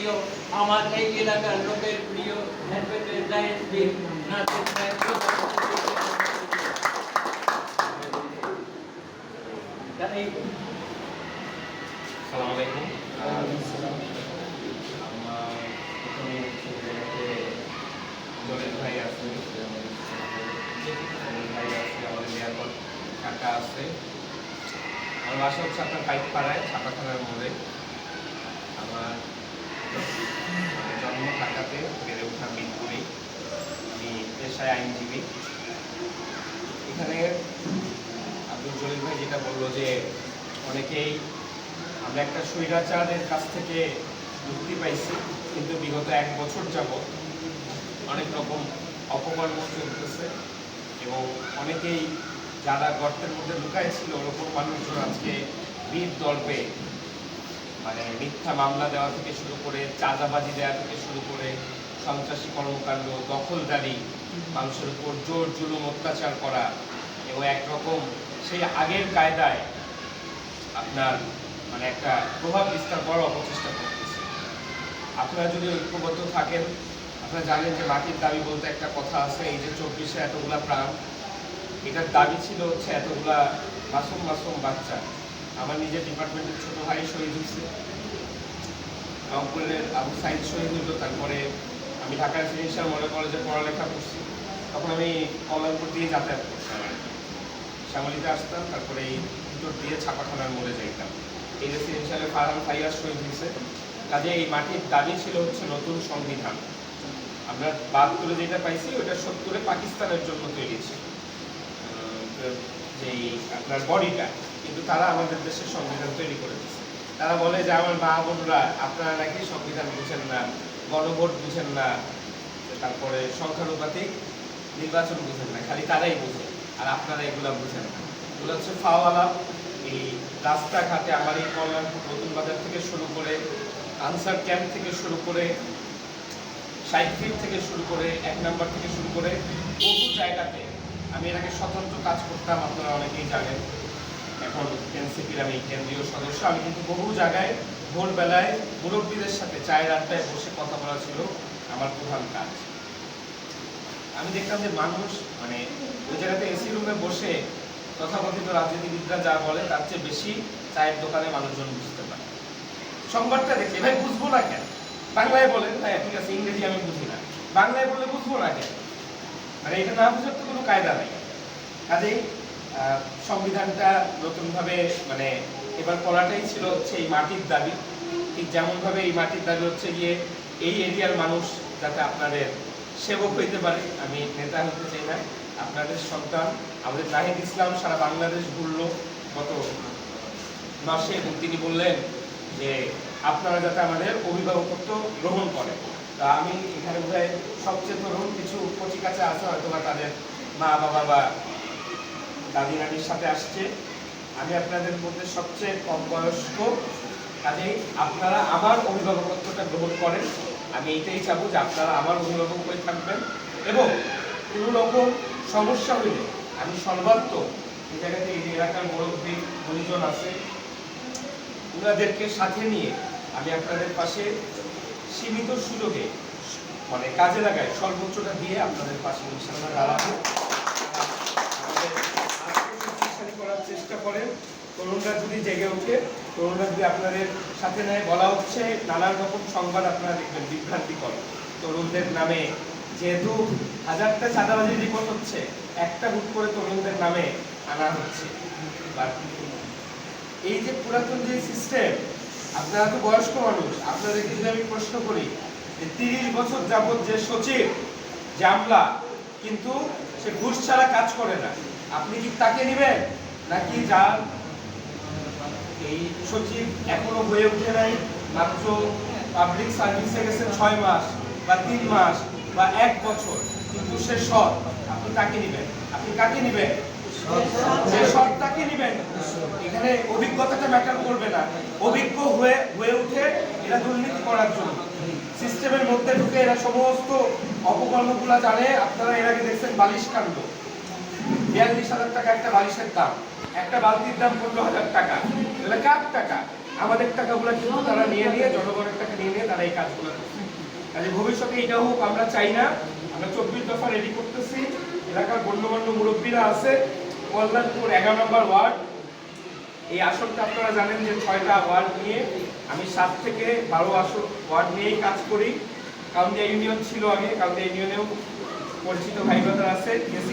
প্রিয়, আমার এই এলাকার লোকের প্রিয় অ্যাডভোকেট জাহিদ নাসির সাহেব। আসসালামু আলাইকুম। আমার প্রথমে জলিল ভাই আছে, আমাদের লিয়াকত কাকা আছে। আমার বাসা হচ্ছে আপনার পাইকপাড়ায় ছাপাখানার মোড়ে। আমার জন্ম ঢাকাতে, বেড়ে ওঠা মিরপুরে। আমি পেশায় আইনজীবী। এখানে আব্দুল জলিল ভাই যেটা বললো যে অনেকেই আমরা একটা স্বৈরাচারের কাছ থেকে মুক্তি পাইছি, কিন্তু বিগত 1 বছর যাবৎ অনেক রকম অপকর্ম চলতেছে এবং অনেকেই যারা গর্তের মধ্যে লুকায় ছিল ওরকম মানুষজন আজকে বীর দর্পে মানে মিথ্যা মামলা দেওয়া থেকে শুরু করে চাঁদাবাজি দেওয়া থেকে শুরু করে সন্ত্রাসী কর্মকাণ্ড, দখলদারি, মানুষের উপর জোর জুলুম অত্যাচার করা এবং একরকম সেই আগের কায়দায় আপনার মানে একটা প্রভাব বিস্তার করার অপচেষ্টা করতেছে। আপনারা যদি ঐক্যবদ্ধ থাকেন, আপনারা জানেন যে মাটির দাবি বলতে একটা কথা আছে, এই যে 24-এ এতগুলা প্রাণ, এটার দাবি ছিল হচ্ছে এতগুলা মাসুম মাসুম বাচ্চা। আমার নিজের ডিপার্টমেন্টের ছোট ভাই শহীদ হয়েছে, রংপুরের আবু সাইদ শহীদ হইল। তারপরে আমি ঢাকা রেসিডেন্সিয়াল মডেল কলেজে পড়ালেখা করছি, তখন আমি কল্যাণপুর দিয়ে যাতায়াত করতাম, শ্যামলীতে আসতাম, তারপরে এই ভিতর দিয়ে ছাপাখানার মোড়ে যাইতাম। এই রেসিডেন্সিয়ালে ফারহান ফাইয়াজ শহীদ হয়েছে। কাজে এই মাটির দাবি ছিল হচ্ছে নতুন সংবিধান। আমরা 72-এ যেটা পাইছি ওটা 70-এ পাকিস্তানের জন্য তৈরি ছিল যেই আপনার বডিটা, কিন্তু তারা আমাদের দেশের সংবিধান তৈরি করে দিচ্ছে। তারা বলে যে আমার মা বোনরা আপনারা নাকি সংবিধান বুঝেন না, গণভোট বুঝেন না, তারপরে সংখ্যানুপাতিক নির্বাচন বুঝেন না, খালি তারাই বুঝে আর আপনারা এগুলা বুঝেন না। এগুলো হচ্ছে ফাওয়ালা। এই রাস্তাঘাটে আমার এই কল্যাণপুর নতুন বাজার থেকে শুরু করে আনসার ক্যাম্প থেকে শুরু করে 60 ফিট থেকে শুরু করে 1 নম্বর থেকে শুরু করে বহু জায়গাতে আমি এর আগে স্বতন্ত্র কাজ করতাম, আপনারা অনেকেই জানেন। এখন এনসিপির আমি কেন্দ্রীয় সদস্য। আমি কিন্তু বহু জায়গায় ভোরবেলায় মুরব্বীদের সাথে চায়ের আড্ডায় বসে কথা বলা ছিল আমার প্রধান কাজ। আমি দেখলাম যে মানুষ মানে ওই জায়গাতে এসি রুমে বসে তথাকথিত রাজনীতিবিদরা যা বলে তার চেয়ে বেশি চায়ের দোকানে মানুষজন বুঝতে পারে। সংবাদটা দেখে ভাই বুঝবো না কেন, বাংলায় বলেন ভাই ঠিক আছে, ইংরেজি আমি বুঝি না, বাংলায় বললে বুঝবো না কেন, মানে এটা না বুঝার তো কোনো কায়দা নেই। কাজেই সংবিধানটা নতুনভাবে মানে এবার করাটাই ছিল হচ্ছে এই মাটির দাবি। ঠিক যেমনভাবে এই মাটির দাবি হচ্ছে গিয়ে এই এরিয়ার মানুষ যাতে আপনাদের সেবক হইতে পারে। আমি নেতা হতে চাই না, আপনাদের সন্তান। আমাদের নাহিদ ইসলাম সারা বাংলাদেশ ঘুরলো গত মাসে এবং তিনি বললেন যে আপনারা যাতে আমাদের অভিভাবকত্ব গ্রহণ করেন। তা আমি এখানে বোধহয় সবচেয়ে তরুণ, কিছু কচি কাছে আছে হয়তো বা তাদের মা বাবা বা দাদি নানির সাথে আসছে। আমি আপনাদের মধ্যে সবচেয়ে কম বয়স্ক, কাজেই আপনারা আমার অভিভাবকত্বটা গ্রহণ করেন। আমি এইটাই চাবো যে আপনারা আমার অভিভাবক হয়ে থাকবেন এবং কোনো রকম সমস্যা হইলে আমি সর্বাত্মক এই জায়গাতে এই যে এলাকার মুরব্বী গুণীজন আছে ওনাদেরকে সাথে নিয়ে আমি আপনাদের পাশে সীমিত সুযোগে মানে কাজে লাগায় সর্বোচ্চটা দিয়ে আপনাদের পাশে ইনশাআল্লাহ দাঁড়াবো। করার চেষ্টা করেন, তরুণরা যদি জেগে ওঠে, তরুণরা যদি আপনাদের সাথে নেয়। বলা হচ্ছে নানান রকম সংবাদ আপনারা দেখবেন বিভ্রান্তিকর তরুণদের নামে, যেহেতু হাজারটা চাঁদাবাজি রিপোর্ট হচ্ছে, একটা হুট করে তরুণদের নামে আনা হচ্ছে। এই যে পুরাতন যে সিস্টেম, আপনারা তো বয়স্ক মানুষ, আপনাদেরকে যদি আমি প্রশ্ন করি যে 30 বছর যাবত যে সচিব, যে আমলা, কিন্তু সে ঘুষ ছাড়া কাজ করে না, আপনি কি তাকে নেবেন? নাকি যার এই সচিব এখনো হয়ে উঠে নাই, মাত্র পাবলিক সার্ভিসে গেছে 6 মাস বা 3 মাস বা 1 বছর, কিন্তু সে সৎ, আপনি তাকে নেবেন? আপনি কাকে নেবেন? যে সৎটাকে নেবেন। এখানে অভিজ্ঞতাটা ম্যাটার করবে না, অভিজ্ঞ হয়ে উঠে এরা দুর্নীতি করার জন্য সিস্টেমের মধ্যে ঢুকে এরা সমস্ত অপকর্মগুলো জানে। আপনারা এর আগে দেখছেন বালিশ কাণ্ড, 42,000 টাকা একটা বালিশের দাম, একটা বালতির দাম 15,000 টাকা, এগুলো কার টাকা? আমাদের টাকাগুলো কিন্তু তারা নিয়ে জনগণের টাকা নিয়ে তারা এই কাজগুলো করছে। কাজে ভবিষ্যতে এটা হোক আমরা চাই না। আমরা 24 দফা রেডি করতেছি। এলাকার গণ্যমান্য মুরব্বীরা আছে। কল্যাণপুর 11 নম্বর ওয়ার্ড, এই আসনটা আপনারা জানেন যে 6টা ওয়ার্ড নিয়ে আমি 7 থেকে 12 আসন ওয়ার্ড নিয়েই কাজ করি। কাউন্দিয়া ইউনিয়ন ছিল আগে, কাউন্দিয়া ইউনিয়নেও পরিচিত ভাই ব্রাদার আছে, গেছি